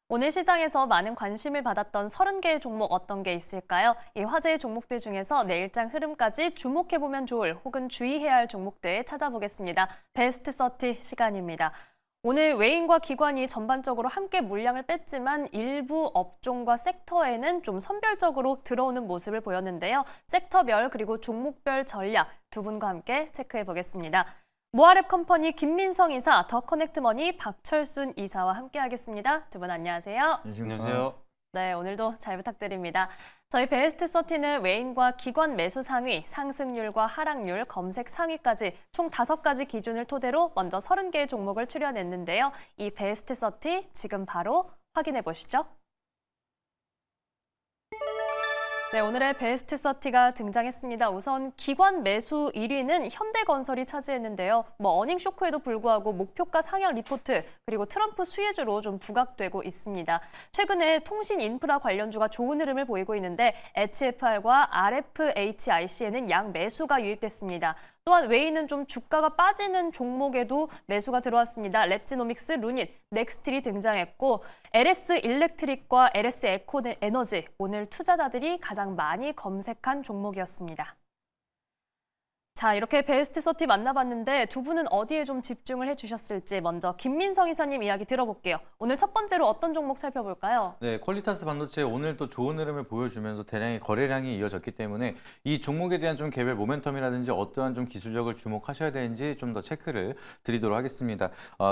오늘 시장에서 많은 관심을 받았던 30개의 종목 어떤 게 있을까요? 이 화제의 종목들 중에서 내일장 흐름까지 주목해보면 좋을 혹은 주의해야 할 종목들 찾아보겠습니다. 베스트 30 시간입니다. 오늘 외인과 기관이 전반적으로 함께 물량을 뺐지만 일부 업종과 섹터에는 좀 선별적으로 들어오는 모습을 보였는데요. 섹터별 그리고 종목별 전략 두 분과 함께 체크해 보겠습니다. 모아랩 컴퍼니 김민성 이사, 더 커넥트머니 박철순 이사와 함께하겠습니다. 두 분 안녕하세요. 안녕하세요. 네, 오늘도 잘 부탁드립니다. 저희 베스트 30는 외인과 기관 매수 상위, 상승률과 하락률, 검색 상위까지 총 5가지 기준을 토대로 먼저 30개의 종목을 추려냈는데요. 이 베스트 30 지금 바로 확인해 보시죠. 네, 오늘의 베스트 30가 등장했습니다. 우선 기관 매수 1위는 현대건설이 차지했는데요. 어닝 쇼크에도 불구하고 목표가 상향 리포트 그리고 트럼프 수혜주로 좀 부각되고 있습니다. 최근에 통신 인프라 관련주가 좋은 흐름을 보이고 있는데 HFR과 RFHIC에는 양 매수가 유입됐습니다. 또한 외인은 좀 주가가 빠지는 종목에도 매수가 들어왔습니다. 랩지노믹스, 루닛, 넥스트리 등장했고 LS 일렉트릭과 LS 에코 에너지 오늘 투자자들이 가장 많이 검색한 종목이었습니다. 자, 이렇게 베스트 30 만나봤는데 두 분은 어디에 좀 집중을 해주셨을지 먼저 김민성 이사님 이야기 들어볼게요. 오늘 첫 번째로 어떤 종목 살펴볼까요? 네, 퀄리타스 반도체 오늘 또 좋은 흐름을 보여주면서 대량의 거래량이 이어졌기 때문에 이 종목에 대한 좀 개별 모멘텀이라든지 어떠한 좀 기술력을 주목하셔야 되는지 좀 더 체크를 드리도록 하겠습니다.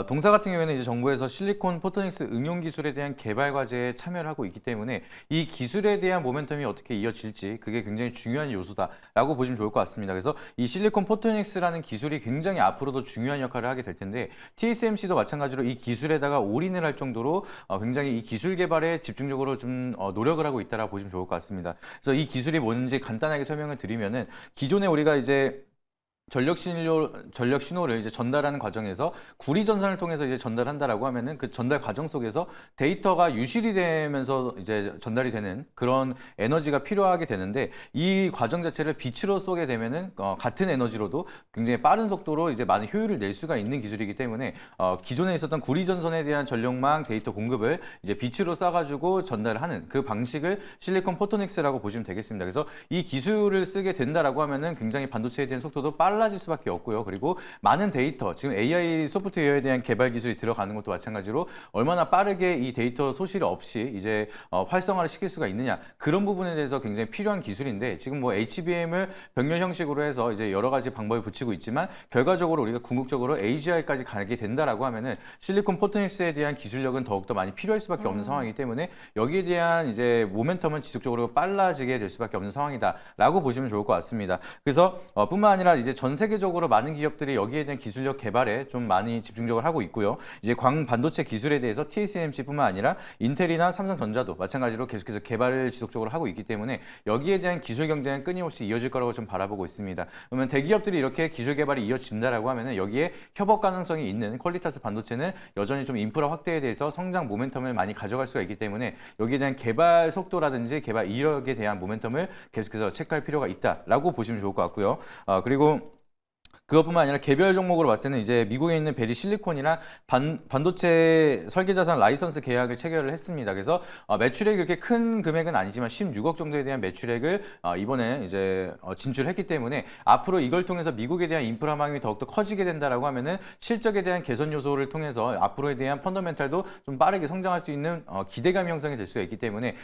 동사 같은 경우에는 이제 정부에서 실리콘 포토닉스 응용 기술에 대한 개발 과제에 참여를 하고 있기 때문에 이 기술에 대한 모멘텀이 어떻게 이어질지 그게 굉장히 중요한 요소다라고 보시면 좋을 것 같습니다. 그래서 이 실리콘 포토닉스라는 기술이 굉장히 앞으로도 중요한 역할을 하게 될 텐데 TSMC도 마찬가지로 이 기술에다가 올인을 할 정도로 굉장히 이 기술 개발에 집중적으로 좀 노력을 하고 있다라고 보시면 좋을 것 같습니다. 그래서 이 기술이 뭔지 간단하게 설명을 드리면은 기존에 우리가 이제 전력 신호를 이제 전달하는 과정에서 구리 전선을 통해서 이제 전달한다라고 하면은 그 전달 과정 속에서 데이터가 유실이 되면서 이제 전달이 되는 그런 에너지가 필요하게 되는데 이 과정 자체를 빛으로 쏘게 되면은 같은 에너지로도 굉장히 빠른 속도로 이제 많은 효율을 낼 수가 있는 기술이기 때문에 기존에 있었던 구리 전선에 대한 전력망 데이터 공급을 이제 빛으로 쏴가지고 전달하는 그 방식을 실리콘 포토닉스라고 보시면 되겠습니다. 그래서 이 기술을 쓰게 된다라고 하면은 굉장히 반도체에 대한 속도도 빨라질 수밖에 없고요. 그리고 많은 데이터, 지금 AI 소프트웨어에 대한 개발 기술이 들어가는 것도 마찬가지로 얼마나 빠르게 이 데이터 소실 없이 이제 활성화를 시킬 수가 있느냐 그런 부분에 대해서 굉장히 필요한 기술인데 지금 뭐 HBM을 병렬 형식으로 해서 이제 여러 가지 방법을 붙이고 있지만 결과적으로 우리가 궁극적으로 AGI까지 가게 된다라고 하면은 실리콘 포토닉스에 대한 기술력은 더욱더 많이 필요할 수밖에 없는 상황이기 때문에 여기에 대한 이제 모멘텀은 지속적으로 빨라지게 될 수밖에 없는 상황이다라고 보시면 좋을 것 같습니다. 그래서 뿐만 아니라 이제 전 세계적으로 많은 기업들이 여기에 대한 기술력 개발에 좀 많이 집중적으로 하고 있고요. 이제 광 반도체 기술에 대해서 TSMC뿐만 아니라 인텔이나 삼성전자도 마찬가지로 계속해서 개발을 지속적으로 하고 있기 때문에 여기에 대한 기술 경쟁은 끊임없이 이어질 거라고 좀 바라보고 있습니다. 그러면 대기업들이 이렇게 기술 개발이 이어진다라고 하면은 여기에 협업 가능성이 있는 퀄리타스 반도체는 여전히 좀 인프라 확대에 대해서 성장 모멘텀을 많이 가져갈 수가 있기 때문에 여기에 대한 개발 속도라든지 개발 이력에 대한 모멘텀을 계속해서 체크할 필요가 있다라고 보시면 좋을 것 같고요. 그리고 그것뿐만 아니라 개별 종목으로 봤을 때는 이제 미국에 있는 베리 실리콘이랑 반도체 설계 자산 라이선스 계약을 체결을 했습니다. 그래서 매출액이 그렇게 큰 금액은 아니지만 16억 정도에 대한 매출액을 이번에 이제 진출했기 때문에 앞으로 이걸 통해서 미국에 대한 인프라망이 더욱더 커지게 된다라고 하면은 실적에 대한 개선 요소를 통해서 앞으로에 대한 펀더멘탈도 좀 빠르게 성장할 수 있는 기대감 형성이 될 수가 있기 때문에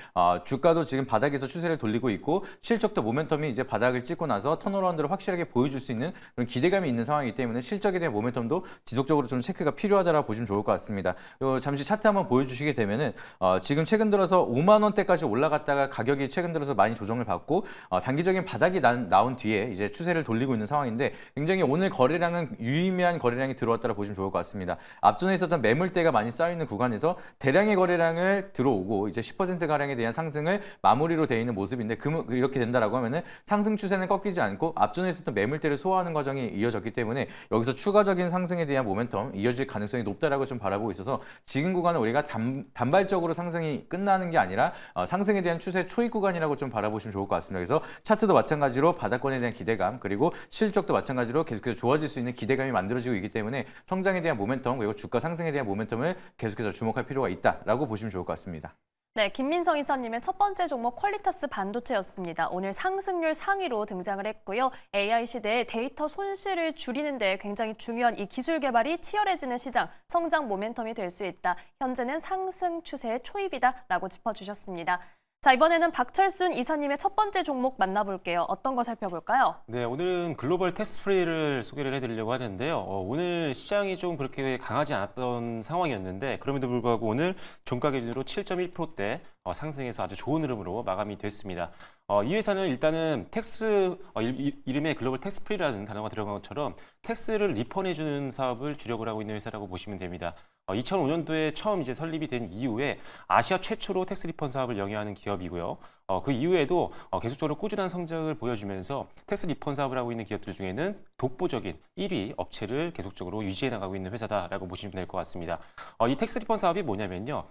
주가도 지금 바닥에서 추세를 돌리고 있고 실적도 모멘텀이 이제 바닥을 찍고 나서 턴어라운드를 확실하게 보여줄 수 있는 그런 기대감이 있는 상황이기 때문에 실적에 대한 모멘텀도 지속적으로 좀 체크가 필요하다라고 보시면 좋을 것 같습니다. 잠시 차트 한번 보여주시게 되면은 지금 최근 들어서 5만 원대까지 올라갔다가 가격이 최근 들어서 많이 조정을 받고 단기적인 바닥이 나온 뒤에 이제 추세를 돌리고 있는 상황인데 굉장히 오늘 거래량은 유의미한 거래량이 들어왔다고 보시면 좋을 것 같습니다. 앞전에 있었던 매물대가 많이 쌓여 있는 구간에서 대량의 거래량을 들어오고 이제 10% 가량에 대한 상승을 마무리로 되어 있는 모습인데 이렇게 된다라고 하면은 상승 추세는 꺾이지 않고 앞전에 있었던 매물대를 소화하는 과정이 이어졌기 때문에 여기서 추가적인 상승에 대한 모멘텀 이어질 가능성이 높다라고 좀 바라보고 있어서 지금 구간은 우리가 단발적으로 상승이 끝나는 게 아니라 상승에 대한 추세 초입 구간이라고 좀 바라보시면 좋을 것 같습니다. 그래서 차트도 마찬가지로 바닥권에 대한 기대감 그리고 실적도 마찬가지로 계속해서 좋아질 수 있는 기대감이 만들어지고 있기 때문에 성장에 대한 모멘텀 그리고 주가 상승에 대한 모멘텀을 계속해서 주목할 필요가 있다라고 보시면 좋을 것 같습니다. 네, 김민성 이사님의 첫 번째 종목 퀄리타스 반도체였습니다. 오늘 상승률 상위로 등장을 했고요. AI 시대에 데이터 손실을 줄이는 데 굉장히 중요한 이 기술 개발이 치열해지는 시장, 성장 모멘텀이 될 수 있다. 현재는 상승 추세의 초입이다라고 짚어주셨습니다. 자, 이번에는 박철순 이사님의 첫 번째 종목 만나볼게요. 어떤 거 살펴볼까요? 네, 오늘은 글로벌 텍스프리를 소개를 해드리려고 하는데요. 오늘 시장이 좀 그렇게 강하지 않았던 상황이었는데 그럼에도 불구하고 오늘 종가 기준으로 7.1%대 상승해서 아주 좋은 흐름으로 마감이 됐습니다. 이 회사는 일단은 이름에 글로벌 텍스프리라는 단어가 들어간 것처럼 텍스를 리펀해주는 사업을 주력을 하고 있는 회사라고 보시면 됩니다. 2005년도에 처음 이제 설립이 된 이후에 아시아 최초로 텍스 리펀 사업을 영위하는 기업이고요. 그 이후에도 계속적으로 꾸준한 성장을 보여주면서 텍스 리펀 사업을 하고 있는 기업들 중에는 독보적인 1위 업체를 계속적으로 유지해 나가고 있는 회사다라고 보시면 될 것 같습니다. 이 텍스 리펀 사업이 뭐냐면요.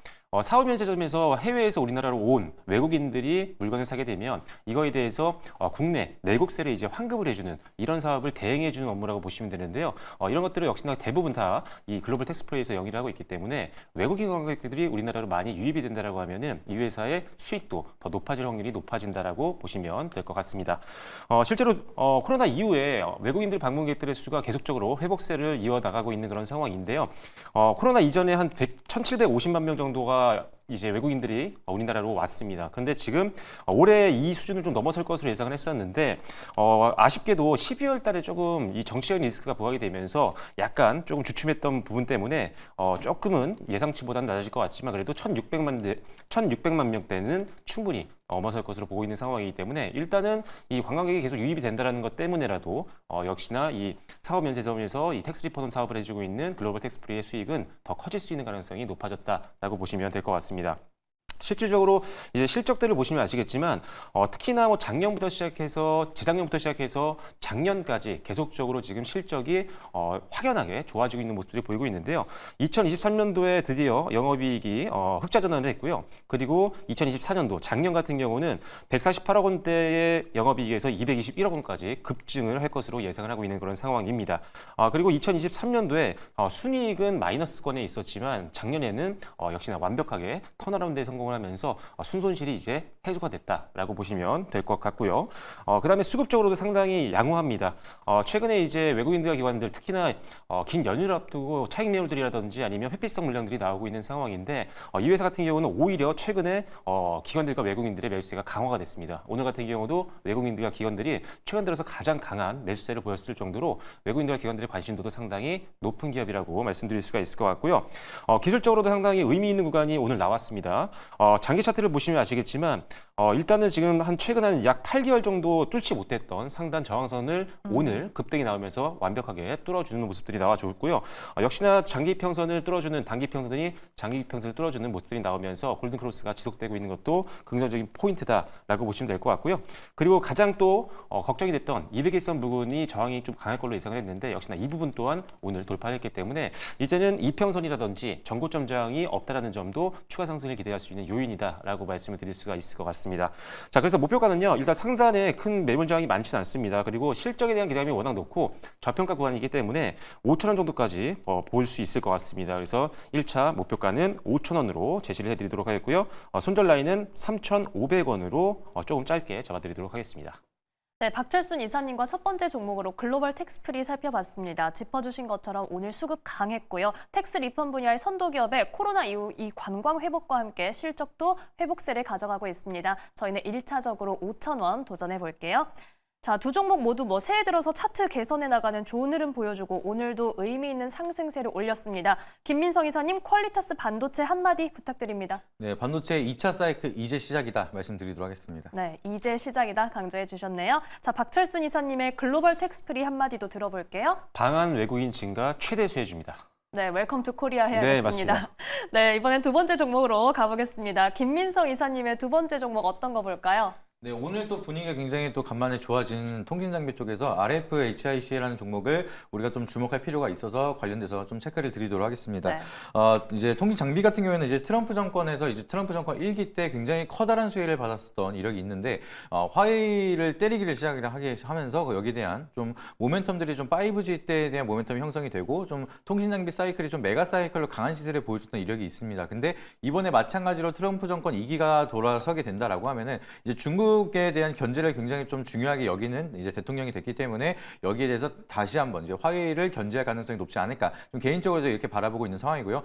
사업 면세점에서 해외에서 우리나라로 온 외국인들이 물건을 사게 되면 이거에 대해서 국내 내국세를 이제 환급을 해주는 이런 사업을 대행해주는 업무라고 보시면 되는데요. 이런 것들을 역시나 대부분 다 이 글로벌 텍스프레이에서 영위를 하고 있기 때문에 외국인 관광객들이 우리나라로 많이 유입이 된다라고 하면은 이 회사의 수익도 더 높아질 확률이 높아진다라고 보시면 될 것 같습니다. 실제로 코로나 이후에 외국인들 방문객들의 수가 계속적으로 회복세를 이어나가고 있는 그런 상황인데요. 코로나 이전에 한 1,750만 명 정도가 이제 외국인들이 우리나라로 왔습니다. 그런데 지금 올해 이 수준을 좀 넘어설 것으로 예상을 했었는데 아쉽게도 12월 달에 조금 이 정치적인 리스크가 부각이 되면서 약간 조금 주춤했던 부분 때문에 조금은 예상치보다는 낮아질 것 같지만 그래도 1,600만 명대는 충분히 넘어설 것으로 보고 있는 상황이기 때문에 일단은 이 관광객이 계속 유입이 된다는 것 때문에라도 역시나 이 사업 면세점에서 이 텍스 리펀 사업을 해주고 있는 글로벌 텍스프리의 수익은 더 커질 수 있는 가능성이 높아졌다라고 보시면 될 것 같습니다. 실질적으로 이제 실적들을 보시면 아시겠지만 특히나 뭐 작년부터 시작해서 재작년부터 시작해서 작년까지 계속적으로 지금 실적이 확연하게 좋아지고 있는 모습들이 보이고 있는데요. 2023년도에 드디어 영업이익이 흑자 전환을 했고요. 그리고 2024년도 작년 같은 경우는 148억 원대의 영업이익에서 221억 원까지 급증을 할 것으로 예상을 하고 있는 그런 상황입니다. 그리고 2023년도에 순이익은 마이너스권에 있었지만 작년에는 역시나 완벽하게 턴어라운드에 성공을 하면서 순손실이 이제 해소가 됐다라고 보시면 될 것 같고요. 그다음에 수급적으로도 상당히 양호합니다. 최근에 이제 외국인들과 기관들 특히나 긴 연휴를 앞두고 차익 매물들이라든지 아니면 회피성 물량들이 나오고 있는 상황인데 이 회사 같은 경우는 오히려 최근에 기관들과 외국인들의 매수세가 강화가 됐습니다. 오늘 같은 경우도 외국인들과 기관들이 최근 들어서 가장 강한 매수세를 보였을 정도로 외국인들과 기관들의 관심도도 상당히 높은 기업이라고 말씀드릴 수가 있을 것 같고요. 기술적으로도 상당히 의미 있는 구간이 오늘 나왔습니다. 장기 차트를 보시면 아시겠지만 일단은 지금 최근 한 약 8개월 정도 뚫지 못했던 상단 저항선을 오늘 급등이 나오면서 완벽하게 뚫어주는 모습들이 나와줬고요. 역시나 장기 평선을 뚫어주는 단기 평선이 장기 평선을 뚫어주는 모습들이 나오면서 골든 크로스가 지속되고 있는 것도 긍정적인 포인트다라고 보시면 될 것 같고요. 그리고 가장 또 걱정이 됐던 200일선 부근이 저항이 좀 강할 걸로 예상을 했는데 역시나 이 부분 또한 오늘 돌파했기 때문에 이제는 이평선이라든지 전고점 저항이 없다라는 점도 추가 상승을 기대할 수 있는 요인이다라고 말씀을 드릴 수가 있을 것 같습니다. 자, 그래서 목표가는요. 일단 상단에 큰 매물 저항이 많지는 않습니다. 그리고 실적에 대한 기대감이 워낙 높고 저평가 구간이기 때문에 5,000원 정도까지 볼 수 있을 것 같습니다. 그래서 1차 목표가는 5,000원으로 제시를 해드리도록 하겠고요. 손절 라인은 3,500원으로 조금 짧게 잡아드리도록 하겠습니다. 네, 박철순 이사님과 첫 번째 종목으로 글로벌 텍스프리 살펴봤습니다. 짚어주신 것처럼 오늘 수급 강했고요. 텍스 리펀 분야의 선도 기업의 코로나 이후 이 관광 회복과 함께 실적도 회복세를 가져가고 있습니다. 저희는 1차적으로 5,000원 도전해 볼게요. 자, 두 종목 모두 새해 들어서 차트 개선해 나가는 좋은 흐름 보여주고 오늘도 의미 있는 상승세를 올렸습니다. 김민성 이사님, 퀄리타스 반도체 한마디 부탁드립니다. 네, 반도체 2차 사이클 이제 시작이다 말씀드리도록 하겠습니다. 네, 이제 시작이다 강조해 주셨네요. 자, 박철순 이사님의 글로벌 텍스프리 한마디도 들어볼게요. 방한 외국인 증가 최대 수혜주입니다. 네, 웰컴 투 코리아 해야겠습니다. 네, 맞습니다. 네, 이번엔 두 번째 종목으로 가보겠습니다. 김민성 이사님의 두 번째 종목 어떤 거 볼까요? 네, 오늘 또 분위기가 굉장히 또 간만에 좋아진 통신장비 쪽에서 RFHIC라는 종목을 우리가 좀 주목할 필요가 있어서 관련돼서 좀 체크를 드리도록 하겠습니다. 네. 이제 통신장비 같은 경우에는 이제 트럼프 정권에서 이제 트럼프 정권 1기 때 굉장히 커다란 수혜를 받았었던 이력이 있는데 화웨이를 때리기를 하면서 여기에 대한 좀 모멘텀들이 좀 5G 때에 대한 모멘텀이 형성이 되고 좀 통신장비 사이클이 좀 메가 사이클로 강한 시세를 보여줬던 이력이 있습니다. 근데 이번에 마찬가지로 트럼프 정권 2기가 돌아서게 된다라고 하면은 이제 중국에 대한 견제를 굉장히 좀 중요하게 여기는 이제 대통령이 됐기 때문에 여기에 대해서 다시 한번 이제 화웨이를 견제할 가능성이 높지 않을까 좀 개인적으로도 이렇게 바라보고 있는 상황이고요.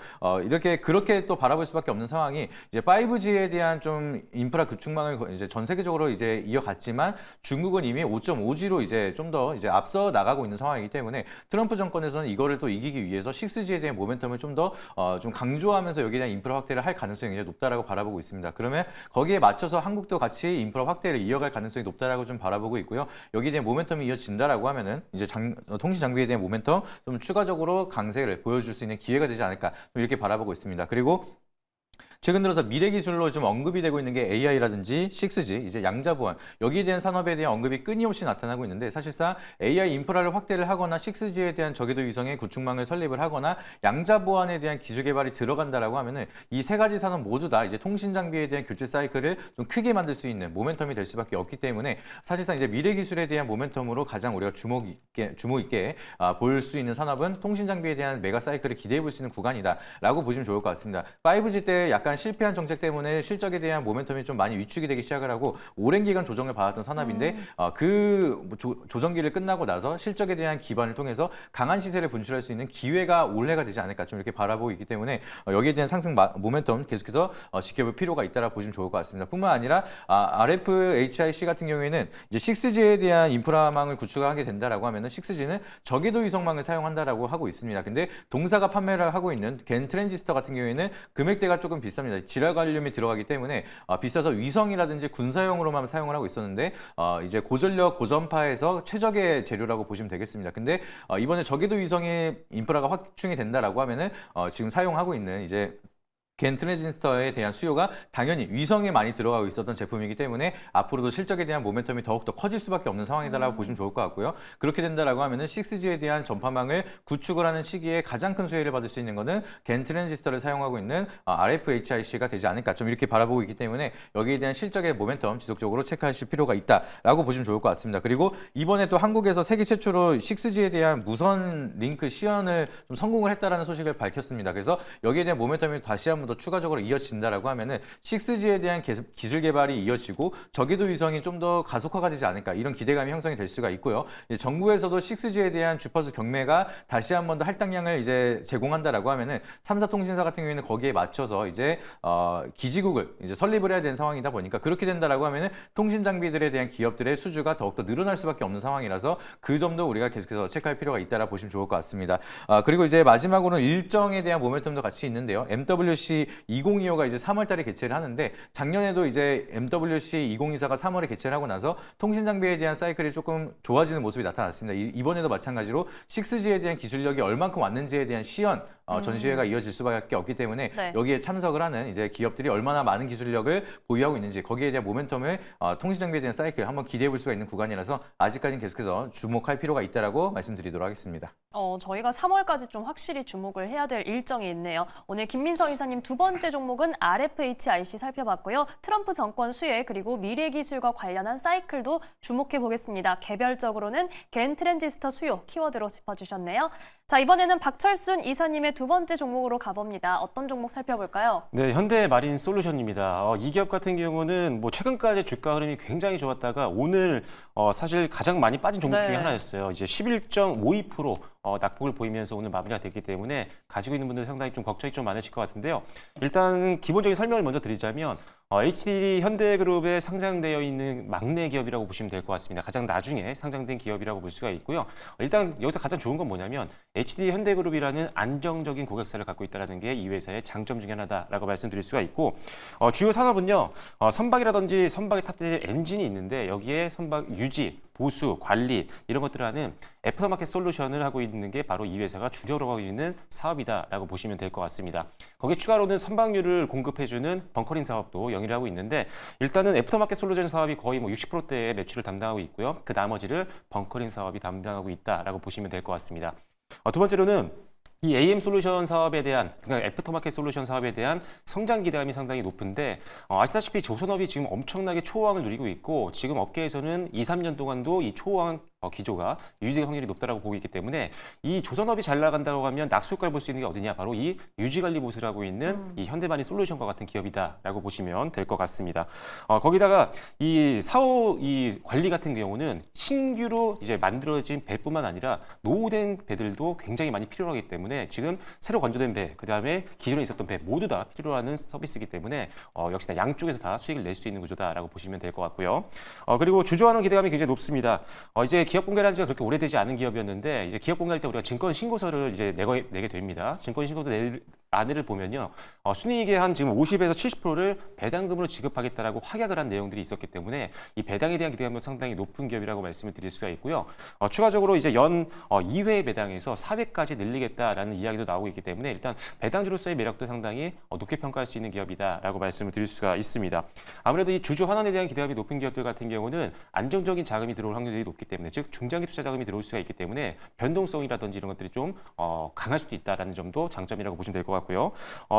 그렇게 또 바라볼 수밖에 없는 상황이 이제 5G에 대한 좀 인프라 구축망을 이제 전 세계적으로 이제 이어갔지만 중국은 이미 5.5G로 이제 좀 더 이제 앞서 나가고 있는 상황이기 때문에 트럼프 정권에서는 이거를 또 이기기 위해서 6G에 대한 모멘텀을 좀 더 좀 강조하면서 여기에 대한 인프라 확대를 할 가능성이 굉장히 높다라고 바라보고 있습니다. 그러면 거기에 맞춰서 한국도 같이 인프라 확대를 이어갈 가능성이 높다라고 좀 바라보고 있고요. 여기에 대한 모멘텀이 이어진다라고 하면은 이제 통신 장비에 대한 모멘텀 좀 추가적으로 강세를 보여줄 수 있는 기회가 되지 않을까 이렇게 바라보고 있습니다. 그리고 최근 들어서 미래 기술로 좀 언급이 되고 있는 게 AI라든지 6G, 이제 양자 보안, 여기에 대한 산업에 대한 언급이 끊임없이 나타나고 있는데 사실상 AI 인프라를 확대를 하거나 6G에 대한 저궤도 위성의 구축망을 설립을 하거나 양자 보안에 대한 기술 개발이 들어간다라고 하면은 이 세 가지 산업 모두 다 이제 통신 장비에 대한 교체 사이클을 좀 크게 만들 수 있는 모멘텀이 될 수밖에 없기 때문에 사실상 이제 미래 기술에 대한 모멘텀으로 가장 우리가 주목 있게 볼 수 있는 산업은 통신 장비에 대한 메가 사이클을 기대해 볼 수 있는 구간이다라고 보시면 좋을 것 같습니다. 5G 때 약간 실패한 정책 때문에 실적에 대한 모멘텀이 좀 많이 위축이 되기 시작을 하고 오랜 기간 조정을 받았던 산업인데 그 조정기를 끝나고 나서 실적에 대한 기반을 통해서 강한 시세를 분출할 수 있는 기회가 올해가 되지 않을까 좀 이렇게 바라보고 있기 때문에 여기에 대한 상승 모멘텀 계속해서 지켜볼 필요가 있다라고 보시면 좋을 것 같습니다. 뿐만 아니라 RFHIC 같은 경우에는 이제 6G에 대한 인프라망을 구축하게 된다라고 하면은 6G는 저궤도 위성망을 사용한다라고 하고 있습니다. 근데 동사가 판매를 하고 있는 겐 트랜지스터 같은 경우에는 금액대가 조금 비쌉니다. 지라갈륨이 들어가기 때문에 비싸서 위성이라든지 군사용으로만 사용을 하고 있었는데 이제 고전력 고전파에서 최적의 재료라고 보시면 되겠습니다. 근데 이번에 저궤도 위성의 인프라가 확충이 된다라고 하면은 지금 사용하고 있는 이제 겐 트랜지스터에 대한 수요가 당연히 위성에 많이 들어가고 있었던 제품이기 때문에 앞으로도 실적에 대한 모멘텀이 더욱더 커질 수밖에 없는 상황이다라고 보시면 좋을 것 같고요. 그렇게 된다라고 하면은 6G에 대한 전파망을 구축을 하는 시기에 가장 큰 수혜를 받을 수 있는 것은 겐 트랜지스터를 사용하고 있는 RFHIC가 되지 않을까 좀 이렇게 바라보고 있기 때문에 여기에 대한 실적의 모멘텀 지속적으로 체크하실 필요가 있다라고 보시면 좋을 것 같습니다. 그리고 이번에 또 한국에서 세계 최초로 6G에 대한 무선 링크 시연을 좀 성공을 했다라는 소식을 밝혔습니다. 그래서 여기에 대한 모멘텀이 다시 한번 더 추가적으로 이어진다라고 하면은 6G에 대한 기술 개발이 이어지고 저궤도 위성이 좀 더 가속화가 되지 않을까 이런 기대감이 형성이 될 수가 있고요. 이제 정부에서도 6G에 대한 주파수 경매가 다시 한번 더 할당량을 이제 제공한다라고 하면은 3사 통신사 같은 경우에는 거기에 맞춰서 이제 기지국을 이제 설립을 해야 되는 상황이다 보니까 그렇게 된다라고 하면은 통신 장비들에 대한 기업들의 수주가 더욱더 늘어날 수밖에 없는 상황이라서 그 점도 우리가 계속해서 체크할 필요가 있다라 보시면 좋을 것 같습니다. 그리고 이제 마지막으로는 일정에 대한 모멘텀도 같이 있는데요. MWC 2025가 이제 3월 달에 개최를 하는데 작년에도 이제 MWC 2024가 3월에 개최를 하고 나서 통신 장비에 대한 사이클이 조금 좋아지는 모습이 나타났습니다. 이번에도 마찬가지로 6G에 대한 기술력이 얼만큼 왔는지에 대한 시연 전시회가 이어질 수밖에 없기 때문에 네. 여기에 참석을 하는 이제 기업들이 얼마나 많은 기술력을 보유하고 있는지 거기에 대한 모멘텀을 통신 장비에 대한 사이클 한번 기대해 볼 수가 있는 구간이라서 아직까지는 계속해서 주목할 필요가 있다라고 말씀드리도록 하겠습니다. 저희가 3월까지 좀 확실히 주목을 해야 될 일정이 있네요. 오늘 김민성 이사님 두 번째 종목은 RFHIC 살펴봤고요. 트럼프 정권 수혜 그리고 미래 기술과 관련한 사이클도 주목해 보겠습니다. 개별적으로는 겐 트랜지스터 수요 키워드로 짚어주셨네요. 자, 이번에는 박철순 이사님의 두 번째 종목으로 가봅니다. 어떤 종목 살펴볼까요? 네, 현대마린 솔루션입니다. 이 기업 같은 경우는 뭐 최근까지 주가 흐름이 굉장히 좋았다가 오늘 사실 가장 많이 빠진 종목 네. 중에 하나였어요. 이제 11.52% 낙폭을 보이면서 오늘 마무리가 됐기 때문에 가지고 있는 분들 상당히 좀 걱정이 좀 많으실 것 같은데요. 일단 기본적인 설명을 먼저 드리자면 HDD 현대그룹에 상장되어 있는 막내 기업이라고 보시면 될 것 같습니다. 가장 나중에 상장된 기업이라고 볼 수가 있고요. 일단 여기서 가장 좋은 건 뭐냐면 HDD 현대그룹이라는 안정적인 고객사를 갖고 있다는 게 이 회사의 장점 중에 하나다라고 말씀드릴 수가 있고 주요 산업은요. 선박이라든지 선박에 탑재된 엔진이 있는데 여기에 선박 유지, 보수, 관리 이런 것들을 하는 애프터마켓 솔루션을 하고 있는 게 바로 이 회사가 주력으로 하고 있는 사업이다라고 보시면 될 것 같습니다. 거기에 추가로는 선박유를 공급해주는 벙커링 사업도 영위 정의를 하고 있는데 일단은 애프터마켓 솔루션 사업이 거의 뭐 60%대의 매출을 담당하고 있고요. 그 나머지를 벙커링 사업이 담당하고 있다라고 보시면 될 것 같습니다. 두 번째로는 이 AM 솔루션 사업에 대한, 그러니까 애프터마켓 솔루션 사업에 대한 성장 기대감이 상당히 높은데 아시다시피 조선업이 지금 엄청나게 초호황을 누리고 있고 지금 업계에서는 2, 3년 동안도 이 초호황 기조가 유지될 확률이 높다라고 보고 있기 때문에 이 조선업이 잘 나간다고 하면 낙수효과를 볼 수 있는 게 어디냐, 바로 이 유지관리 보수를 하고 있는 이 현대만이 솔루션과 같은 기업이다라고 보시면 될 것 같습니다. 거기다가 이 사후 이 관리 같은 경우는 신규로 이제 만들어진 배뿐만 아니라 노후된 배들도 굉장히 많이 필요하기 때문에 지금 새로 건조된 배, 그다음에 기존에 있었던 배 모두 다 필요한 서비스이기 때문에 역시나 양쪽에서 다 수익을 낼 수 있는 구조다라고 보시면 될 것 같고요. 그리고 주주환원 기대감이 굉장히 높습니다. 이제 기업 공개한 지가 그렇게 오래되지 않은 기업이었는데 이제 기업 공개할 때 우리가 증권 신고서를 이제 내게 됩니다. 증권 신고서 낼 안을 보면요, 순이익의 한 지금 50에서 70%를 배당금으로 지급하겠다라고 확약을 한 내용들이 있었기 때문에 이 배당에 대한 기대감도 상당히 높은 기업이라고 말씀을 드릴 수가 있고요. 추가적으로 이제 연 2회 배당에서 4회까지 늘리겠다라는 이야기도 나오고 있기 때문에 일단 배당주로서의 매력도 상당히 높게 평가할 수 있는 기업이다라고 말씀을 드릴 수가 있습니다. 아무래도 이 주주 환원에 대한 기대감이 높은 기업들 같은 경우는 안정적인 자금이 들어올 확률이 높기 때문에, 즉 중장기 투자 자금이 들어올 수가 있기 때문에 변동성이라든지 이런 것들이 좀 강할 수도 있다라는 점도 장점이라고 보시면 될 것 같고요.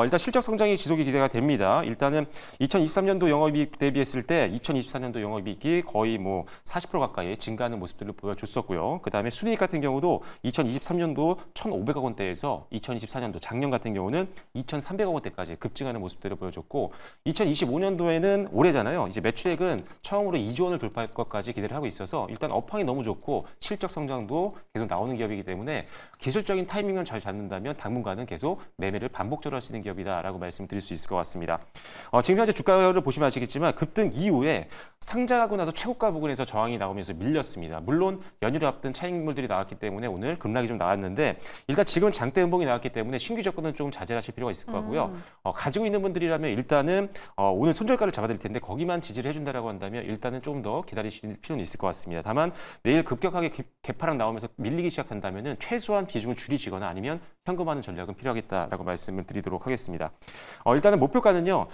일단 실적 성장이 지속이 기대가 됩니다. 일단은 2023년도 영업이익 대비했을 때 2024년도 영업이익이 거의 뭐 40% 가까이 증가하는 모습들을 보여줬었고요. 그다음에 순이익 같은 경우도 2023년도 1,500억 원대에서 2024년도 작년 같은 경우는 2,300억 원대까지 급증하는 모습들을 보여줬고 2025년도에는 올해잖아요. 이제 매출액은 처음으로 2조 원을 돌파할 것까지 기대를 하고 있어서 일단 업황이 너무 좋고 실적 성장도 계속 나오는 기업이기 때문에 기술적인 타이밍을 잘 잡는다면 당분간은 계속 매매를 반복적으로 할 수 있는 기업이다라고 말씀드릴 수 있을 것 같습니다. 지금 현재 주가를 보시면 아시겠지만 급등 이후에 상장하고 나서 최고가 부근에서 저항이 나오면서 밀렸습니다. 물론 연휴를 앞둔 차익물들이 나왔기 때문에 오늘 급락이 좀 나왔는데 일단 지금 장대 음봉이 나왔기 때문에 신규 접근은 좀 자제하실 필요가 있을 것 같고요. 가지고 있는 분들이라면 일단은 오늘 손절가를 잡아드릴 텐데 거기만 지지를 해준다라고 한다면 일단은 조금 더 기다리실 필요는 있을 것 같습니다. 다만 내일 급격하게 개파락 나오면서 밀리기 시작한다면은 최소한 비중을 줄이시거나 아니면 현금화하는 전략은 필요하겠다라고 말씀을 드리도록 하겠습니다. 일단은 목표가는요,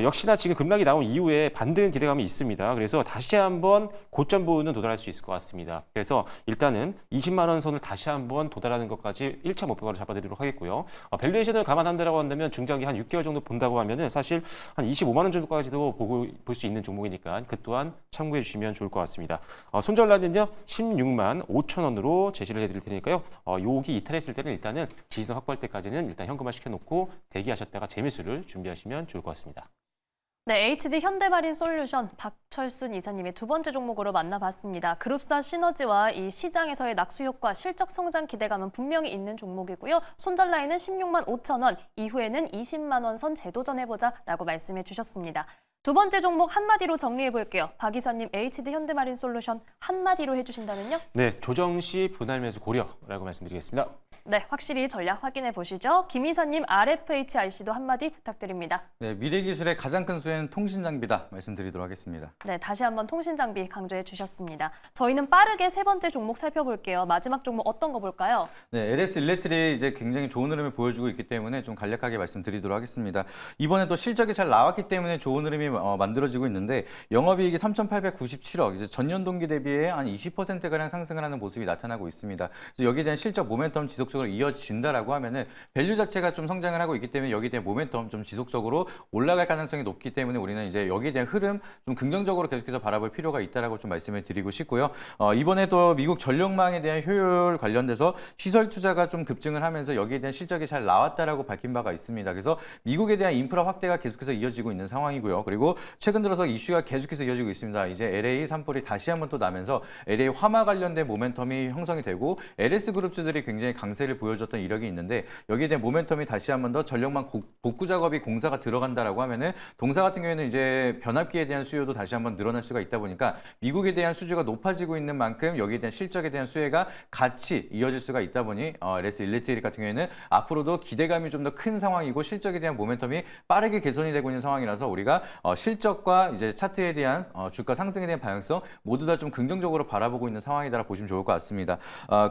역시나 지금 급락이 나온 이후에 반등 기대감이 있습니다. 그래서 다시 한번 고점 부분은 도달할 수 있을 것 같습니다. 그래서 일단은 20만 원 선을 다시 한번 도달하는 것까지 1차 목표가로 잡아드리도록 하겠고요. 밸류에이션을 감안한다라고 한다면 중장기 한 6개월 정도 본다고 하면은 사실 한 25만 원 정도까지도 볼 수 있는 종목이니까 그 또한 참고해 주시면 좋을 것 같습니다. 손절라는요 16만 5천 원으로 제시를 해드릴 테니까요. 여기 이탈했을 때는 일단은 지지선 확보할 때까지는 일단 현금화 시켜놓고 대기하셨다가 재매수를 준비하시면 좋을 것 같습니다. 네, HD 현대마린 솔루션 박철순 이사님의 두 번째 종목으로 만나봤습니다. 그룹사 시너지와 이 시장에서의 낙수 효과, 실적 성장 기대감은 분명히 있는 종목이고요. 손절 라인은 16만 5천 원, 이후에는 20만 원 선 재도전해보자라고 말씀해 주셨습니다. 두 번째 종목 한마디로 정리해 볼게요. 박 이사님, HD 현대마린 솔루션 한마디로 해주신다면요? 네, 조정 시 분할 매수 고려라고 말씀드리겠습니다. 네, 확실히 전략 확인해 보시죠. 김 이사님, RFHIC도 한마디 부탁드립니다. 네, 미래기술의 가장 큰 수혜는 통신장비다 말씀드리도록 하겠습니다. 네, 다시 한번 통신장비 강조해 주셨습니다. 저희는 빠르게 세 번째 종목 살펴볼게요. 마지막 종목 어떤 거 볼까요? 네, LS 일렉트릭이 이제 굉장히 좋은 흐름을 보여주고 있기 때문에 좀 간략하게 말씀드리도록 하겠습니다. 이번에 또 실적이 잘 나왔기 때문에 좋은 흐름이 만들어지고 있는데 영업이익이 3,897억, 이제 전년 동기 대비해 한 20%가량 상승을 하는 모습이 나타나고 있습니다. 그래서 여기에 대한 실적 모멘텀 지속적으로 이어진다라고 하면은 밸류 자체가 좀 성장을 하고 있기 때문에 여기에 대한 모멘텀 좀 지속적으로 올라갈 가능성이 높기 때문에 우리는 이제 여기에 대한 흐름 좀 긍정적으로 계속해서 바라볼 필요가 있다라고 좀 말씀을 드리고 싶고요. 이번에 또 미국 전력망에 대한 효율 관련돼서 시설 투자가 좀 급증을 하면서 여기에 대한 실적이 잘 나왔다라고 밝힌 바가 있습니다. 그래서 미국에 대한 인프라 확대가 계속해서 이어지고 있는 상황이고요. 그리고 최근 들어서 이슈가 계속해서 이어지고 있습니다. 이제 LA 산불이 다시 한번 또 나면서 LA 화마 관련된 모멘텀이 형성이 되고 LS 그룹주들이 굉장히 강세를 보여줬던 이력이 있는데 여기에 대한 모멘텀이 다시 한번 더 전력망 복구 작업이 공사가 들어간다라고 하면은 동사 같은 경우에는 이제 변압기에 대한 수요도 다시 한번 늘어날 수가 있다 보니까 미국에 대한 수주가 높아지고 있는 만큼 여기에 대한 실적에 대한 수혜가 같이 이어질 수가 있다 보니 LS 일렉트릭 같은 경우에는 앞으로도 기대감이 좀 더 큰 상황이고 실적에 대한 모멘텀이 빠르게 개선이 되고 있는 상황이라서 우리가 실적과 이제 차트에 대한 주가 상승에 대한 방향성 모두 다 좀 긍정적으로 바라보고 있는 상황이다라 보시면 좋을 것 같습니다.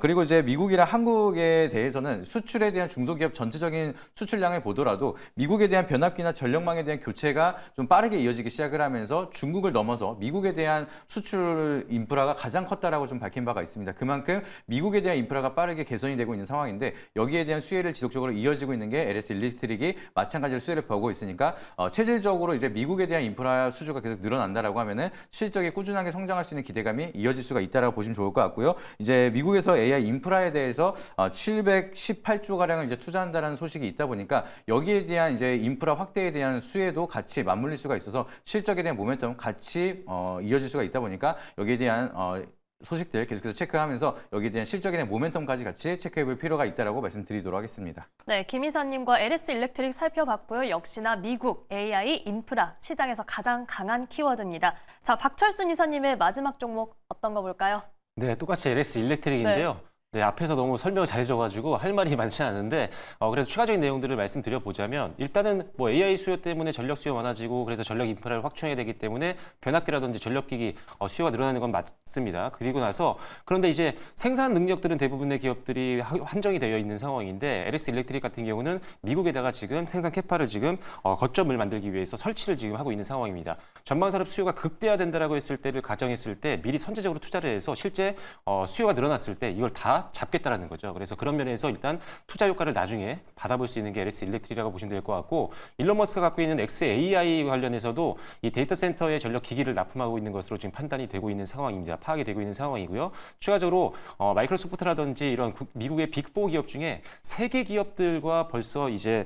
그리고 이제 미국이랑 한국에 우리나라에 대해서는 수출에 대한 중소기업 전체적인 수출량을 보더라도 미국에 대한 변압기나 전력망에 대한 교체가 좀 빠르게 이어지기 시작을 하면서 중국을 넘어서 미국에 대한 수출 인프라가 가장 컸다라고 좀 밝힌 바가 있습니다. 그만큼 미국에 대한 인프라가 빠르게 개선이 되고 있는 상황인데 여기에 대한 수혜를 지속적으로 이어지고 있는 게 LS 일렉트릭이 마찬가지로 수혜를 보고 있으니까 체질적으로 이제 미국에 대한 인프라 수주가 계속 늘어난다라고 하면은 실적이 꾸준하게 성장할 수 있는 기대감이 이어질 수가 있다라고 보시면 좋을 것 같고요. 이제 미국에서 AI 인프라에 대해서 718조 가량을 이제 투자한다라는 소식이 있다 보니까 여기에 대한 이제 인프라 확대에 대한 수혜도 같이 맞물릴 수가 있어서 실적에 대한 모멘텀 같이 이어질 수가 있다 보니까 여기에 대한 소식들 계속해서 체크하면서 여기에 대한 실적에 대한 모멘텀까지 같이 체크해볼 필요가 있다라고 말씀드리도록 하겠습니다. 네, 김 이사님과 LS 일렉트릭 살펴봤고요. 역시나 미국 AI 인프라 시장에서 가장 강한 키워드입니다. 자, 박철순 이사님의 마지막 종목 어떤 거 볼까요? 네, 똑같이 LS 일렉트릭인데요. 네, 앞에서 너무 설명을 잘해줘가지고 할 말이 많지 않은데 그래도 추가적인 내용들을 말씀드려보자면 일단은 뭐 AI 수요 때문에 전력 수요 많아지고 그래서 전력 인프라를 확충해야 되기 때문에 변압기라든지 전력기기 수요가 늘어나는 건 맞습니다. 그리고 나서 그런데 이제 생산 능력들은 대부분의 기업들이 한정이 되어 있는 상황인데 LS 일렉트릭 같은 경우는 미국에다가 지금 생산 캐파를 지금 거점을 만들기 위해서 설치를 지금 하고 있는 상황입니다. 전방산업 수요가 극대화된다라고 했을 때를 가정했을 때 미리 선제적으로 투자를 해서 실제 수요가 늘어났을 때 이걸 다 잡겠다라는 거죠. 그래서 그런 면에서 일단 투자 효과를 나중에 받아볼 수 있는 게 LS 일렉트릭이라고 보시면 될 것 같고 일론 머스크가 갖고 있는 XAI 관련해서도 이 데이터 센터의 전력 기기를 납품하고 있는 것으로 지금 판단이 되고 있는 상황입니다. 파악이 되고 있는 상황이고요. 추가적으로 마이크로소프트라든지 이런 미국의 빅4 기업 중에 3개 기업들과 벌써 이제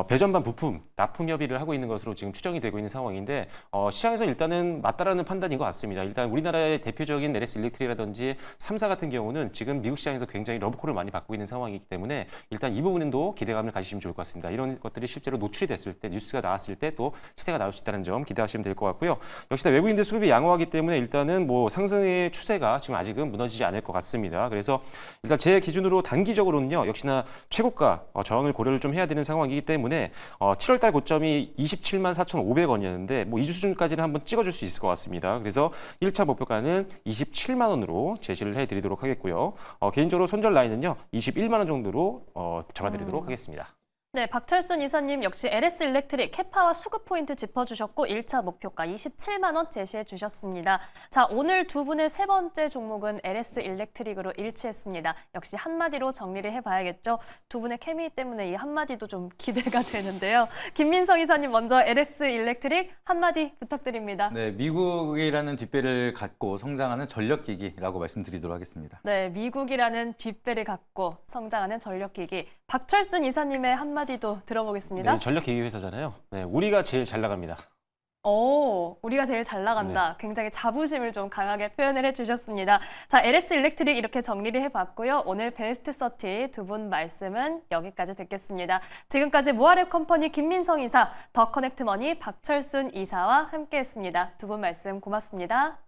배전반 부품 납품 협의를 하고 있는 것으로 지금 추정이 되고 있는 상황인데 시장에서 일단은 맞다라는 판단인 것 같습니다. 일단 우리나라의 대표적인 LS 일렉트릭이라든지 3사 같은 경우는 지금 미국 시장에서 굉장히 러브콜을 많이 받고 있는 상황이기 때문에 일단 이 부분도 기대감을 가지시면 좋을 것 같습니다. 이런 것들이 실제로 노출이 됐을 때 뉴스가 나왔을 때 또 시세가 나올 수 있다는 점 기대하시면 될 것 같고요. 역시나 외국인들 수급이 양호하기 때문에 일단은 뭐 상승의 추세가 지금 아직은 무너지지 않을 것 같습니다. 그래서 일단 제 기준으로 단기적으로는요. 역시나 최고가 저항을 고려를 좀 해야 되는 상황이기 때문에 7월달 고점이 27만 4,500원이었는데 뭐 이 수준까지는 한번 찍어줄 수 있을 것 같습니다. 그래서 1차 목표가는 27만 원으로 제시를 해드리도록 하겠고요. 개인적으로 손절 라인은요 21만 원 정도로 잡아드리도록 하겠습니다. 네, 박철순 이사님 역시 LS 일렉트릭 캐파와 수급 포인트 짚어주셨고 1차 목표가 27만 원 제시해 주셨습니다. 자, 오늘 두 분의 세 번째 종목은 LS 일렉트릭으로 일치했습니다. 역시 한마디로 정리를 해봐야겠죠. 두 분의 케미 때문에 이 한마디도 좀 기대가 되는데요. 김민성 이사님 먼저 LS 일렉트릭 한마디 부탁드립니다. 네, 미국이라는 뒷배를 갖고 성장하는 전력기기라고 말씀드리도록 하겠습니다. 네, 미국이라는 뒷배를 갖고 성장하는 전력기기. 박철순 이사님의 한마디도 들어보겠습니다. 네, 전력기기 회사잖아요. 네, 우리가 제일 잘 나갑니다. 우리가 제일 잘 나간다. 굉장히 자부심을 좀 강하게 표현을 해주셨습니다. 자, LS 일렉트릭 이렇게 정리를 해봤고요. 오늘 베스트 30 두 분 말씀은 여기까지 듣겠습니다. 지금까지 모아랩 컴퍼니 김민성 이사, 더 커넥트 머니 박철순 이사와 함께했습니다. 두 분 말씀 고맙습니다.